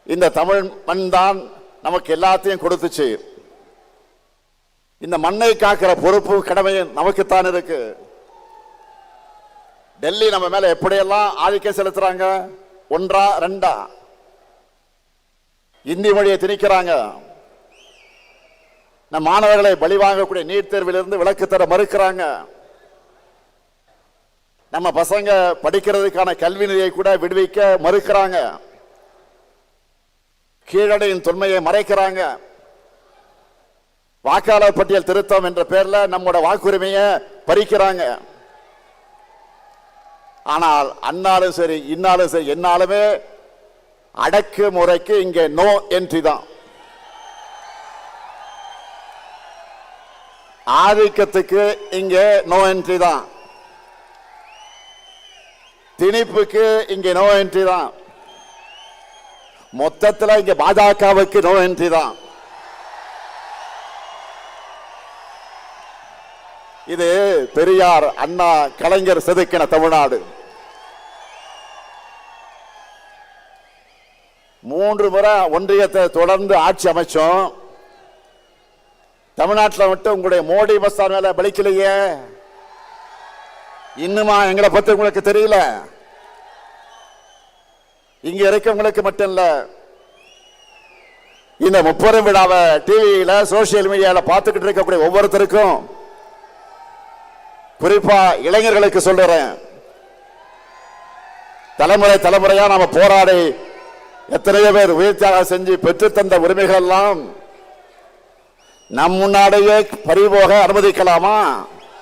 இந்த தமிழ் மண் தான் நமக்கு எல்லாத்தையும் கொடுத்துச்சு. இந்த மண்ணை காக்கிற பொறுப்பு கடமையும் நமக்குத்தான் இருக்கு. டெல்லி நம்ம மேல எப்படியெல்லாம் ஆதிக்கம் செலுத்துறாங்க, ஒன்றா ரெண்டா இந்தி மொழியை திணிக்கிறாங்க. நம் மாணவர்களை பலி வாங்கக்கூடிய நீட் தேர்விலிருந்து விலக்கு தர மறுக்கிறாங்க. நம்ம பசங்க படிக்கிறதுக்கான கல்வி நிதியை கூட விடுவிக்க மறுக்கிறாங்க. கீழடையின் தொன்மையை மறைக்கிறாங்க. வாக்காளர் பட்டியல் திருத்தம் என்ற பெயர்ல நம்மோட வாக்குரிமையை பறிக்கிறாங்க. ஆனால் அன்னாலும் சரி இன்னாலும் சரி என்னாலுமே அடக்கு முறைக்கு இங்கே நோ என்ட்ரி தான். ஆதிக்கத்துக்கு இங்கே நோ என்ட்ரி தான். திணிப்புக்கு இங்கே நோ என்ட்ரி தான். மொத்தத்தில் இங்க பாஜகவுக்கு நோ என்ட்ரி தான். இது பெரியார், அண்ணா, கலைஞர் செதுக்கின தமிழ்நாடு. 3 முறை ஒன்றியத்தை தொடர்ந்து ஆட்சி அமைச்சோம். தமிழ்நாட்டில் மட்டும் உங்களுடைய மோடி மஸ்தான் மேல பலிக்கலையே. இன்னுமா எங்களை பத்தி உங்களுக்கு தெரியல? இங்க இருக்கவங்களுக்கு மட்டும் இல்ல, இந்த 30 விழாவை டிவியில சோசியல் மீடியால பார்த்துக்கிட்டு இருக்கக்கூடிய ஒவ்வொருத்தருக்கும், குறிப்பா இளைஞர்களுக்கு சொல்றேன், தலைமுறை தலைமுறையா நாம போராடி எத்தனையோ பேர் உயிர் தியாகம் செஞ்சு பெற்று தந்த உரிமைகள் எல்லாம் நம் முன்னாடியே பறிபோக அனுமதிக்கலாமா?